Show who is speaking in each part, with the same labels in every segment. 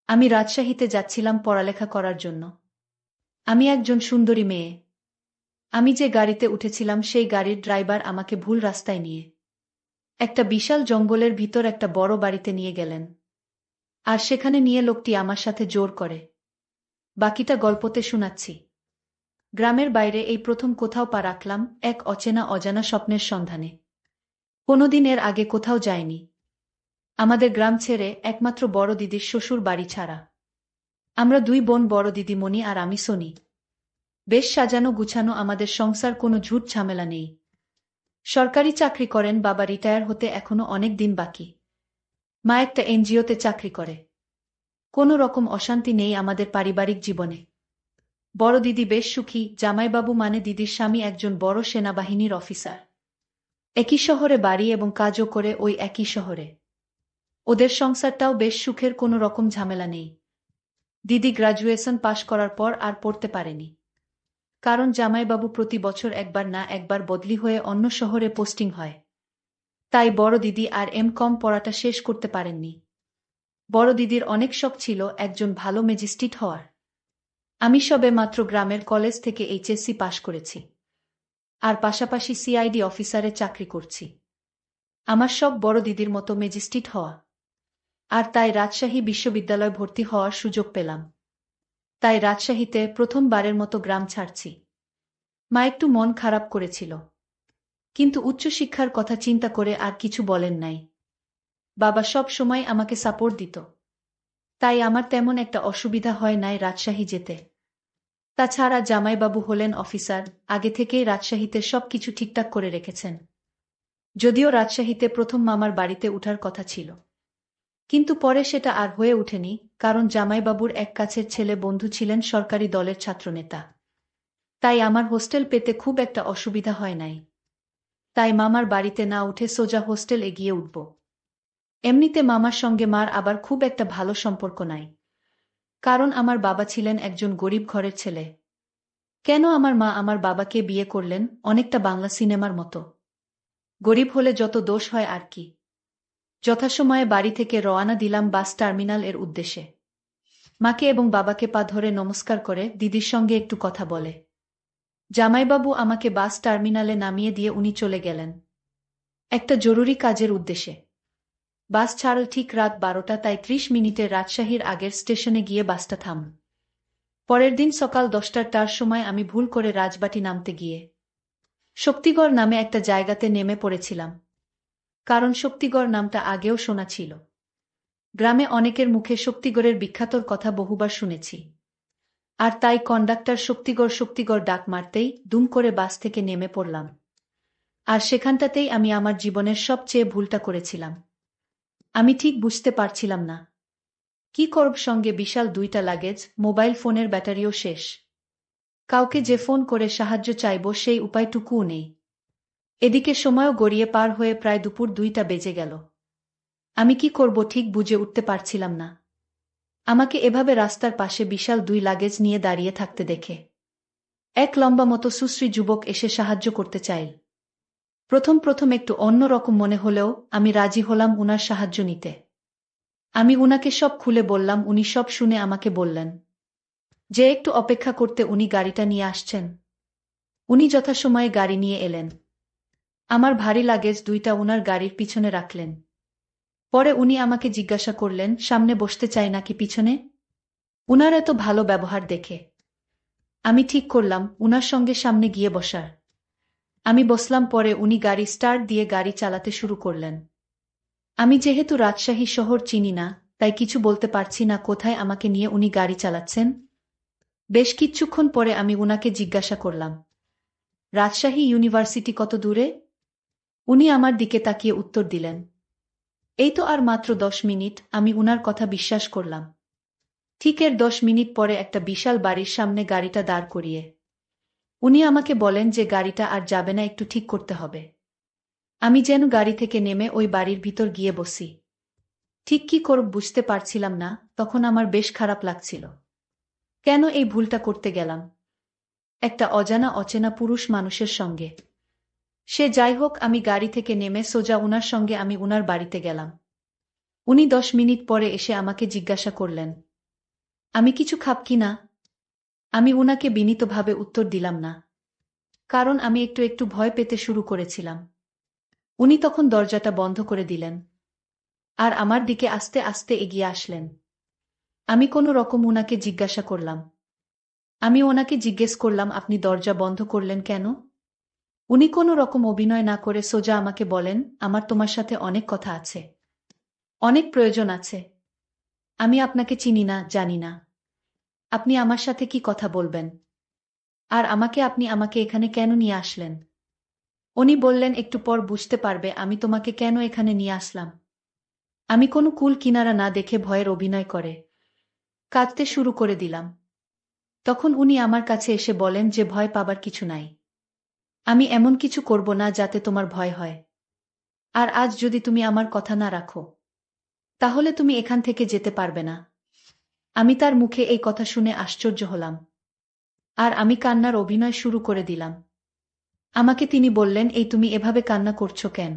Speaker 1: আমি রাজশাহীতে যাচ্ছিলাম পড়ালেখা করার জন্য। আমি একজন সুন্দরী মেয়ে। আমি যে গাড়িতে উঠেছিলাম সেই গাড়ির ড্রাইভার আমাকে ভুল রাস্তায় নিয়ে একটা বিশাল জঙ্গলের ভিতর একটা বড় বাড়িতে নিয়ে গেলেন। আর সেখানে নিয়ে লোকটি আমার সাথে জোর করে। বাকিটা গল্পতে শোনাচ্ছি। গ্রামের বাইরে এই প্রথম কোথাও পা রাখলাম, এক অচেনা অজানা স্বপ্নের সন্ধানে। কোনোদিন এর আগে কোথাও যায়নি। আমাদের গ্রাম ছেড়ে, একমাত্র বড় দিদির শ্বশুর বাড়ি ছাড়া। আমরা দুই বোন, বড় দিদি মণি আর আমি সোনি। বেশ সাজানো গুছানো আমাদের সংসার, কোনো ঝুট ঝামেলা নেই। সরকারি চাকরি করেন বাবা, রিটায়ার হতে এখনো অনেক দিন বাকি। মা একটা এনজিওতে চাকরি করে। কোনো রকম অশান্তি নেই আমাদের পারিবারিক জীবনে। বড় দিদি বেশ সুখী, জামাইবাবু মানে দিদির স্বামী একজন বড় সেনাবাহিনীর অফিসার। একই শহরে বাড়ি এবং কাজও করে ওই একই শহরে। ওদের সংসারটাও বেশ সুখের, কোনো রকম ঝামেলা নেই। দিদি গ্র্যাজুয়েশন পাশ করার পর আর পড়তে পারেনি। কারণ জামাইবাবু প্রতি বছর একবার না একবার বদলি হয়ে অন্য শহরে পোস্টিং হয়। তাই বড় দিদি আর কম পড়াটা শেষ করতে পারেননি। বড় দিদির অনেক শখ ছিল একজন ভালো ম্যাজিস্ট্রেট হওয়ার। আমি সবে মাত্র গ্রামের কলেজ থেকে এইচএসসি পাশ করেছি। আর পাশাপাশি সিআইডি অফিসারে চাকরি করছি। আমার শখ বড় দিদির মতো ম্যাজিস্ট্রেট হওয়া। আর তাই রাজশাহী বিশ্ববিদ্যালয় ভর্তি হওয়ার সুযোগ পেলাম। তাই রাজশাহীতে প্রথমবারের মতো গ্রাম ছাড়ছি। মা একটু মন খারাপ করেছিল, কিন্তু উচ্চশিক্ষার কথা চিন্তা করে আর কিছু বলেন নাই। বাবা সব সময় আমাকে সাপোর্ট দিত। তাই আমার তেমন একটা অসুবিধা হয় নাই রাজশাহী যেতে। তাছাড়া জামাইবাবু হলেন অফিসার, আগে থেকেই রাজশাহীতে সব কিছু ঠিকঠাক করে রেখেছেন। যদিও রাজশাহীতে প্রথম মামার বাড়িতে উঠার কথা ছিল, কিন্তু পরে সেটা আর হয়ে ওঠেনি, কারণ জামাইবাবুর এক কাছের ছেলে বন্ধু ছিলেন সরকারি দলের ছাত্রনেতা। তাই আমার হোস্টেল পেতে খুব একটা অসুবিধা হয় নাই। তাই মামার বাড়িতে না উঠে সোজা হোস্টেল এগিয়ে উঠব। এমনিতে মামার সঙ্গে মার আবার খুব একটা ভালো সম্পর্ক নাই। কারণ আমার বাবা ছিলেন একজন গরিব ঘরের ছেলে। কেন আমার মা আমার বাবাকে বিয়ে করলেন, অনেকটা বাংলা সিনেমার মতো। গরিব হলে যত দোষ হয় আর কি। যথাসময়ে বাড়ি থেকে রওয়ানা দিলাম বাস টার্মিনাল এর উদ্দেশ্যে। মাকে এবং বাবাকে পা ধরে নমস্কার করে দিদির সঙ্গে একটু কথা বলে জামাইবাবু আমাকে বাস টার্মিনালে নামিয়ে দিয়ে উনি চলে গেলেন একটা জরুরি কাজের উদ্দেশ্যে। বাস ছাড়ল ঠিক রাত 12টা, তাই 30 মিনিটে রাজশাহীর আগের স্টেশনে গিয়ে বাসটা থাম। পরের দিন সকাল 10টার সময় আমি ভুল করে রাজবাটি নামতে গিয়ে শক্তিগড় নামে একটা জায়গাতে নেমে পড়েছিলাম। কারণ শক্তিগড় নামটা আগেও শোনা ছিল। গ্রামে অনেকের মুখে শক্তিগড়ের বিখ্যাতর কথা বহুবার শুনেছি। আর তাই কন্ডাক্টর শক্তিগড় শক্তিগড় ডাক মারতেই দুম করে বাস থেকে নেমে পড়লাম। আর সেখানটাতেই আমি আমার জীবনের সবচেয়ে ভুলটা করেছিলাম। আমি ঠিক বুঝতে পারছিলাম না কি করব, সঙ্গে বিশাল 2টা লাগেজ, মোবাইল ফোনের ব্যাটারিও শেষ। কাউকে যে ফোন করে সাহায্য চাইব সেই উপায়টুকুও নেই। এদিকে সময়ও গড়িয়ে পার হয়ে প্রায় দুপুর 2টা বেজে গেল। আমি কি করব ঠিক বুঝে উঠতে পারছিলাম না। আমাকে এভাবে রাস্তার পাশে বিশাল 2 লাগেজ নিয়ে দাঁড়িয়ে থাকতে দেখে এক লম্বা মতো সুশ্রী যুবক এসে সাহায্য করতে চাইল। প্রথম প্রথম একটু অন্যরকম মনে হলেও আমি রাজি হলাম উনার সাহায্য নিতে। আমি উনাকে সব খুলে বললাম, উনি সব শুনে আমাকে বললেন যে একটু অপেক্ষা করতে, উনি গাড়িটা নিয়ে আসছেন। উনি যথাসময়ে গাড়ি নিয়ে এলেন। আমার ভারী লাগেজ 2টা উনার গাড়ির পিছনে রাখলেন। পরে উনি আমাকে জিজ্ঞাসা করলেন সামনে বসতে চাই নাকি পিছনে। উনার এত ভালো ব্যবহার দেখে আমি ঠিক করলাম উনার সঙ্গে সামনে গিয়ে বসার। আমি বসলাম, পরে উনি গাড়ি স্টার্ট দিয়ে গাড়ি চালাতে শুরু করলেন। আমি যেহেতু রাজশাহী শহর চিনি না, তাই কিছু বলতে পারছি না কোথায় আমাকে নিয়ে উনি গাড়ি চালাচ্ছেন। বেশ কিছুক্ষণ পরে আমি উনাকে জিজ্ঞাসা করলাম, রাজশাহী ইউনিভার্সিটি কত দূরে? উনি আমার দিকে তাকিয়ে উত্তর দিলেন, এই তো আর মাত্র 10 মিনিট। আমি উনার কথা বিশ্বাস করলাম। ঠিক এর 10 মিনিট পরে একটা বিশাল বাড়ির সামনে গাড়িটা দাঁড় করিয়ে উনি আমাকে বলেন যে গাড়িটা আর যাবে না, একটু ঠিক করতে হবে। আমি যেন গাড়ি থেকে নেমে ওই বাড়ির ভিতর গিয়ে বসি। ঠিক কি করব বুঝতে পারছিলাম না। তখন আমার বেশ খারাপ লাগছিল। কেন এই ভুলটা করতে গেলাম একটা অজানা অচেনা পুরুষ মানুষের সঙ্গে। সে যাই হোক, আমি গাড়ি থেকে নেমে সোজা উনার সঙ্গে আমি উনার বাড়িতে গেলাম। উনি 10 মিনিট পরে এসে আমাকে জিজ্ঞাসা করলেন, আমি কিছু খাব কি না? আমি উনাকে বিনীতভাবে উত্তর দিলাম না। কারণ আমি একটু একটু ভয় পেতে শুরু করেছিলাম। উনি তখন দরজাটা বন্ধ করে দিলেন। আর আমার দিকে আস্তে আস্তে এগিয়ে আসলেন। আমি কোনো রকম উনাকে জিজ্ঞাসা করলাম। আমি ওনাকে জিজ্ঞেস করলাম, আপনি দরজা বন্ধ করলেন কেন? উনি কোনো রকম অভিনয় না করে সোজা আমাকে বলেন, আমার তোমার সাথে অনেক কথা আছে। অনেক প্রয়োজন আছে। আমি আপনাকে চিনি না, জানি না। আপনি আমার সাথে কি কথা বলবেন? আর আপনি আমাকে এখানে কেন নিয়ে আসলেন? উনি বললেন, একটু পর বুঝতে পারবে আমি তোমাকে কেন এখানে নিয়ে আসলাম। আমি কোনো কুল কিনারা না দেখে ভয়ের অভিনয় করে কাঁদতে শুরু করে দিলাম। তখন উনি আমার কাছে এসে বলেন যে ভয় পাবার কিছু নাই। আমি এমন কিছু করব না যাতে তোমার ভয় হয়। আর আজ যদি তুমি আমার কথা না রাখো, তাহলে তুমি এখান থেকে যেতে পারবে না। আমি তার মুখে এই কথা শুনে আশ্চর্য হলাম। আর আমি কান্নার অভিনয় শুরু করে দিলাম। আমাকে তিনি বললেন, এই তুমি এভাবে কান্না করছো কেন?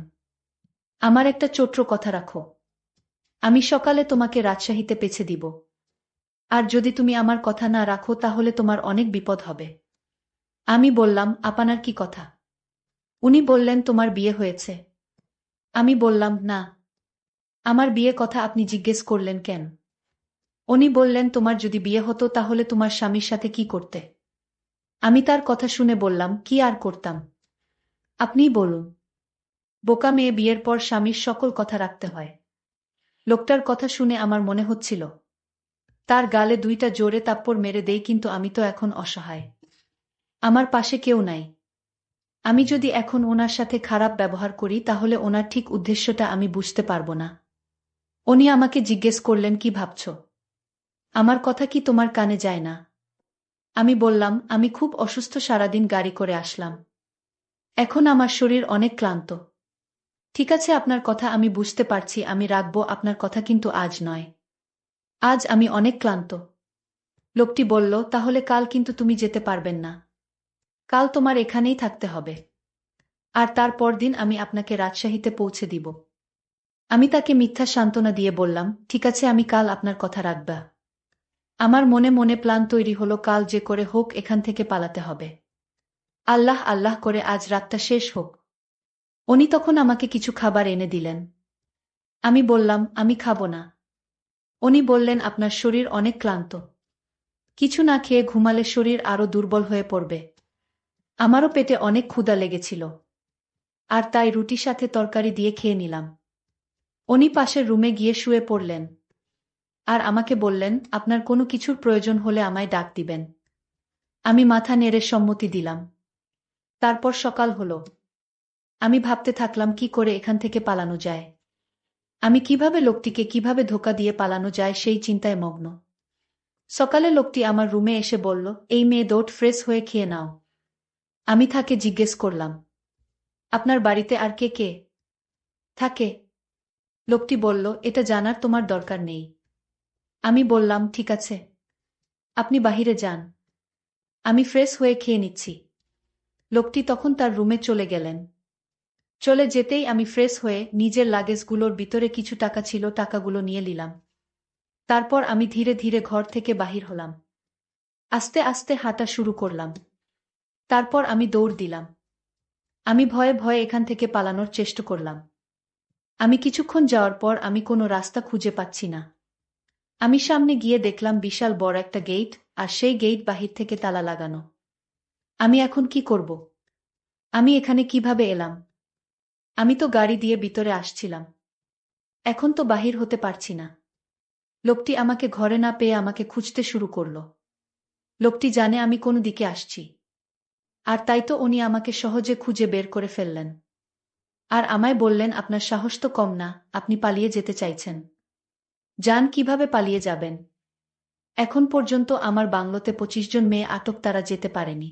Speaker 1: আমার একটা ছোট্ট কথা রাখো। আমি সকালে তোমাকে রাজশাহীতে পৌঁছে দিব। আর যদি তুমি আমার কথা না রাখো তাহলে তোমার অনেক বিপদ হবে। আমি বললাম, আপনার কি কথা? উনি বললেন, তোমার বিয়ে হয়েছে। আমি বললাম, না। আমার বিয়ে কথা আপনি জিজ্ঞেস করলেন কেন? উনি বললেন, তোমার যদি বিয়ে হতো তাহলে তোমার স্বামীর সাথে কি করতে? আমি তার কথা শুনে বললাম, কি আর করতাম? আপনিই বলুন। বোকা মেয়ে, বিয়ের পর স্বামীর সকল কথা রাখতে হয়। লোকটার কথা শুনে আমার মনে হচ্ছিল তার গালে দুইটা জোরে থাপ্পড় মেরে দেই, কিন্তু আমি তো এখন অসহায়। আমার পাশে কেউ নাই। আমি যদি এখন ওনার সাথে খারাপ ব্যবহার করি তাহলে ওনার ঠিক উদ্দেশ্যটা আমি বুঝতে পারবো না। উনি আমাকে জিজ্ঞেস করলেন, কি ভাবছ? আমার কথা কি তোমার কানে যায় না? আমি বললাম, আমি খুব অসুস্থ, সারাদিন গাড়ি করে আসলাম। এখন আমার শরীর অনেক ক্লান্ত। ঠিক আছে, আপনার কথা আমি বুঝতে পারছি, আমি রাখবো আপনার কথা, কিন্তু আজ নয়। আজ আমি অনেক ক্লান্ত। লোকটি বলল, তাহলে কাল কিন্তু তুমি যেতে পারবেন না। কাল তোমার এখানেই থাকতে হবে। আর তারপর দিন আমি আপনাকে রাজশাহীতে পৌঁছে দিব। আমি তাকে মিথ্যা সান্ত্বনা দিয়ে বললাম, ঠিক আছে, আমি কাল আপনার কথা রাখব। আমার মনে মনে প্ল্যান তৈরি হলো, কাল যে করে হোক এখান থেকে পালাতে হবে। আল্লাহ আল্লাহ করে আজ রাতটা শেষ হোক। উনি তখন আমাকে কিছু খাবার এনে দিলেন। আমি বললাম, আমি খাবো না। উনি বললেন, আপনার শরীর অনেক ক্লান্ত। কিছু না খেয়ে ঘুমালে শরীর আরো দুর্বল হয়ে পড়বে। আমারও পেটে অনেক ক্ষুধা লেগেছিল। আর তাই রুটির সাথে তরকারি দিয়ে খেয়ে নিলাম। উনি পাশের রুমে গিয়ে শুয়ে পড়লেন। আর আমাকে বললেন, আপনার কোনো কিছুর প্রয়োজন হলে আমায় ডাক দিবেন। আমি মাথা নেড়ে সম্মতি দিলাম। তারপর সকাল হলো। আমি ভাবতে থাকলাম কি করে এখান থেকে পালানো যায়। আমি কিভাবে লোকটিকে কিভাবে ধোঁকা দিয়ে পালানো যায় সেই চিন্তায় মগ্ন। সকালে লোকটি আমার রুমে এসে বলল, এই মেয়ে, দৌড় ফ্রেশ হয়ে খেয়ে নাও। আমি তাকে জিজ্ঞেস করলাম, আপনার বাড়িতে আর কে কে থাকে? লোকটি বলল, এটা জানার তোমার দরকার নেই। আমি বললাম, ঠিক আছে, আপনি বাহিরে যান, আমি ফ্রেশ হয়ে খেয়ে নিচ্ছি। লোকটি তখন তার রুমে চলে গেলেন। চলে যেতেই আমি ফ্রেশ হয়ে নিজের লাগেজগুলোর ভিতরে কিছু টাকা ছিল, টাকাগুলো নিয়ে নিলাম। তারপর আমি ধীরে ধীরে ঘর থেকে বাহির হলাম। আস্তে আস্তে হাঁটা শুরু করলাম। তারপর আমি দৌড় দিলাম। আমি ভয়ে ভয়ে এখান থেকে পালানোর চেষ্টা করলাম। আমি কিছুক্ষণ যাওয়ার পর আমি কোনো রাস্তা খুঁজে পাচ্ছি না। আমি সামনে গিয়ে দেখলাম বিশাল বড় একটা গেট, আর সেই গেট বাহির থেকে তালা লাগানো। আমি এখন কি করব? আমি এখানে কিভাবে এলাম? আমি তো গাড়ি দিয়ে ভিতরে আসছিলাম। এখন তো বাহির হতে পারছি না। লোকটি আমাকে ঘরে না পেয়ে আমাকে খুঁজতে শুরু করল। লোকটি জানে আমি কোন দিকে আসছি। আর তাই তো উনি আমাকে সহজে খুঁজে বের করে ফেললেন। আর আমায় বললেন, আপনার সাহস তো কম না, আপনি পালিয়ে যেতে চাইছেন। যান, কিভাবে পালিয়ে যাবেন? এখন পর্যন্ত আমার বাংলোতে 25 জন মেয়ে আটক, তারা যেতে পারেনি।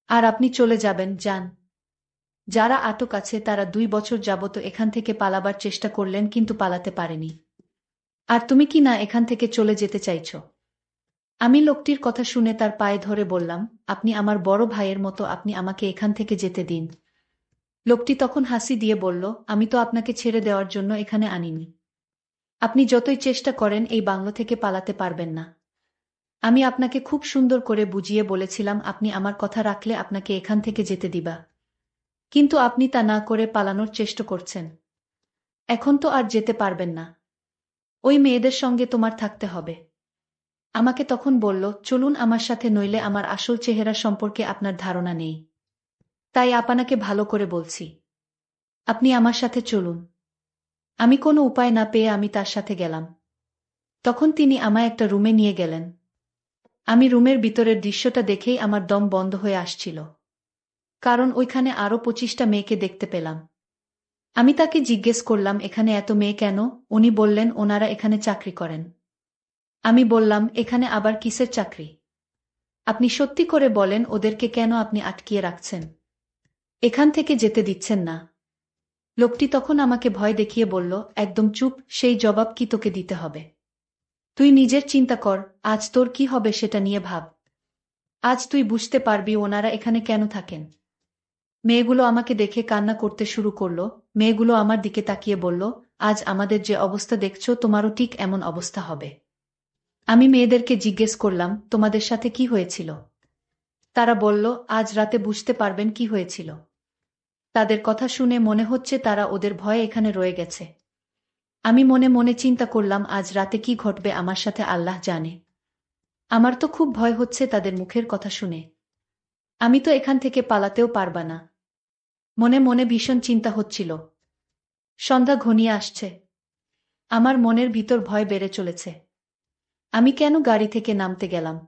Speaker 1: আর আপনি চলে যাবেন? যান। যারা আটক আছে তারা 2 বছর যাবত এখান থেকে পালাবার চেষ্টা করলেন, কিন্তু পালাতে পারেনি। আর তুমি কি না এখান থেকে চলে যেতে চাইছো? আমি লোকটির কথা শুনে তার পায়ে ধরে বললাম, আপনি আমার বড় ভাইয়ের মতো, আপনি আমাকে এখান থেকে যেতে দিন। লোকটি তখন হাসি দিয়ে বলল, আমি তো আপনাকে ছেড়ে দেওয়ার জন্য এখানে আনিনি। আপনি যতই চেষ্টা করেন এই বাংলো থেকে পালাতে পারবেন না। আমি আপনাকে খুব সুন্দর করে বুঝিয়ে বলেছিলাম আপনি আমার কথা রাখলে আপনাকে এখান থেকে যেতে দিবা। কিন্তু আপনি তা না করে পালানোর চেষ্টা করছেন। এখন তো আর যেতে পারবেন না। ওই মেয়েদের সঙ্গে তোমার থাকতে হবে। আমাকে তখন বলল, চলুন আমার সাথে, নইলে আমার আসল চেহারা সম্পর্কে আপনার ধারণা নেই। তাই আপনাকে ভালো করে বলছি, আপনি আমার সাথে চলুন। আমি কোনো উপায় না পেয়ে আমি তার সাথে গেলাম। তখন তিনি আমায় একটা রুমে নিয়ে গেলেন। আমি রুমের ভিতরের দৃশ্যটা দেখেই আমার দম বন্ধ হয়ে আসছিল। কারণ ওইখানে আরও 25টা মেয়েকে দেখতে পেলাম। আমি তাকে জিজ্ঞেস করলাম, এখানে এত মেয়ে কেন? উনি বললেন, ওনারা এখানে চাকরি করেন। আমি বললাম, এখানে আবার কিসের চাকরি? আপনি সত্যি করে বলেন, ওদেরকে কেন আপনি আটকিয়ে রাখছেন, এখান থেকে যেতে দিচ্ছেন না? লোকটি তখন আমাকে ভয় দেখিয়ে বলল, একদম চুপ, সেই জবাব কি তোকে দিতে হবে? তুই নিজের চিন্তা কর, আজ তোর কি হবে সেটা নিয়ে ভাব। আজ তুই বুঝতে পারবি ওনারা এখানে কেন থাকেন। মেয়েগুলো আমাকে দেখে কান্না করতে শুরু করল। মেয়েগুলো আমার দিকে তাকিয়ে বলল, আজ আমাদের যে অবস্থা দেখছো তোমারও ঠিক এমন অবস্থা হবে। আমি মেয়েদেরকে জিজ্ঞেস করলাম, তোমাদের সাথে কি হয়েছিল? তারা বলল, আজ রাতে বুঝতে পারবেন কি হয়েছিল। তাদের কথা শুনে মনে হচ্ছে তারা ওদের ভয়ে এখানে রয়ে গেছে। আমি মনে মনে চিন্তা করলাম, আজ রাতে কি ঘটবে আমার সাথে আল্লাহ জানে। আমার তো খুব ভয় হচ্ছে তাদের মুখের কথা শুনে। আমি তো এখান থেকে পালাতেও পারবা না। মনে মনে ভীষণ চিন্তা হচ্ছিল। সন্ধ্যা ঘনিয়ে আসছে। আমার মনের ভিতর ভয় বেড়ে চলেছে। আমি কেন গাড়ি থেকে নামতে গেলাম?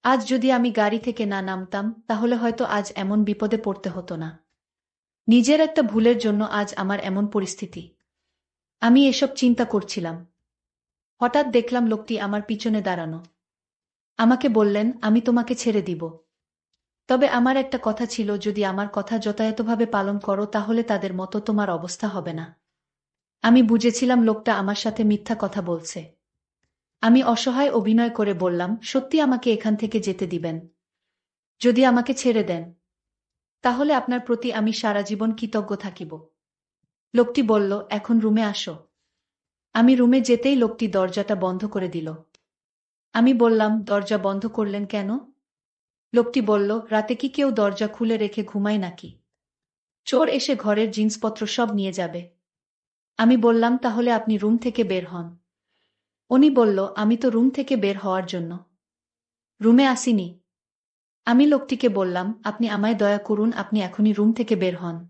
Speaker 1: আজ যদি আমি গাড়ি থেকে না নামতাম তাহলে হয়তো আজ এমন বিপদে পড়তে হতো না। নিজের একটা ভুলের জন্য আজ আমার এমন পরিস্থিতি। আমি এসব চিন্তা করছিলাম। হঠাৎ দেখলাম লোকটি আমার পিছনে দাঁড়ানো। আমাকে বললেন, আমি তোমাকে ছেড়ে দিব। তবে আমার একটা কথা ছিল, যদি আমার কথা যথাযথভাবে পালন করো তাহলে তাদের মতো তোমার অবস্থা হবে না। আমি বুঝেছিলাম লোকটা আমার সাথে মিথ্যা কথা বলছে। আমি অসহায় অভিনয় করে বললাম, সত্যি আমাকে এখান থেকে যেতে দিবেন? যদি আমাকে ছেড়ে দেন তাহলে আপনার প্রতি আমি সারা জীবন কৃতজ্ঞ থাকিব। লোকটি বলল, এখন রুমে আসো। আমি রুমে যেতেই লোকটি দরজাটা বন্ধ করে দিল। আমি বললাম, দরজা বন্ধ করলেন কেন? লোকটি বলল, রাতে কি কেউ দরজা খুলে রেখে ঘুমায় নাকি? চোর এসে ঘরের জিনিসপত্র সব নিয়ে যাবে। আমি বললাম, তাহলে আপনি রুম থেকে বের হন। উনি বলল, আমি তো রুম থেকে বের হওয়ার জন্য রুমে আসিনি। আমি লোকটিকে বললাম, আপনি আমায় দয়া করুন, আপনি এখনই রুম থেকে বের হন।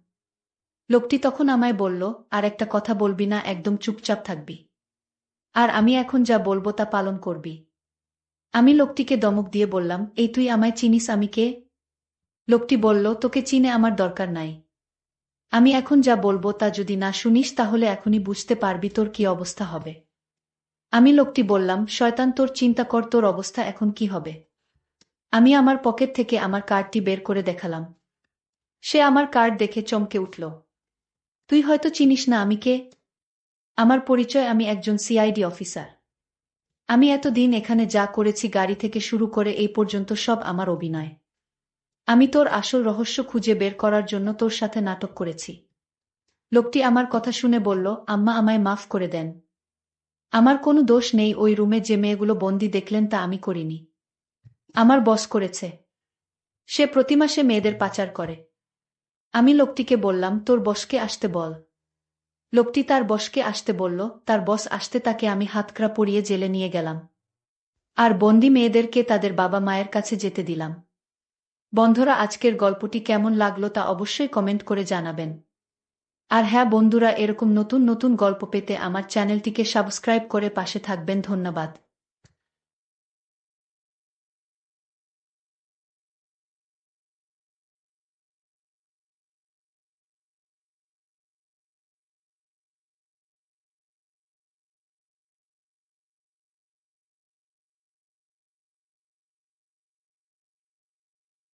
Speaker 1: লোকটি তখন আমায় বলল, আর একটা কথা বলবি না, একদম চুপচাপ থাকবি। আর আমি এখন যা বলবো তা পালন করবি। আমি লোকটিকে ধমক দিয়ে বললাম, এই তুই আমায় চিনিস, আমি কে? লোকটি বলল, তোকে চিনে আমার দরকার নাই। আমি এখন যা বলবো তা যদি না শুনিস তাহলে এখনই বুঝতে পারবি তোর কি অবস্থা হবে। আমি লোকটি বললাম, শয়তান, তোর চিন্তা কর তোর অবস্থা এখন কি হবে। আমি আমার পকেট থেকে আমার কার্ডটি বের করে দেখালাম। সে আমার কার্ড দেখে চমকে উঠল। তুই হয়তো চিনিস না আমি কে। আমার পরিচয়, আমি একজন সিআইডি অফিসার। আমি এতদিন এখানে যা করেছি, গাড়ি থেকে শুরু করে এই পর্যন্ত, সব আমার অভিনয়। আমি তোর আসল রহস্য খুঁজে বের করার জন্য তোর সাথে নাটক করেছি। লোকটি আমার কথা শুনে বলল, আম্মা, আমায় মাফ করে দেন। আমার কোনো দোষ নেই। ওই রুমে যে মেয়েগুলো বন্দি দেখলেন তা আমি করিনি। আমার বস করেছে। সে প্রতি মাসে মেয়েদের পাচার করে। আমি লোকটিকে বললাম, তোর বসকে আসতে বল। লোকটি তার বসকে আসতে বলল। তার বস আসতে তাকে আমি হাতকড়া পরিয়ে জেলে নিয়ে গেলাম। আর বন্দি মেয়েদেরকে তাদের বাবা মায়ের কাছে যেতে দিলাম। বন্ধুরা, আজকের গল্পটি কেমন লাগলো তা অবশ্যই কমেন্ট করে জানাবেন। আর হ্যাঁ বন্ধুরা, এরকম নতুন নতুন গল্প পেতে আমার চ্যানেলটিকে সাবস্ক্রাইব করে পাশে থাকবেন। ধন্যবাদ।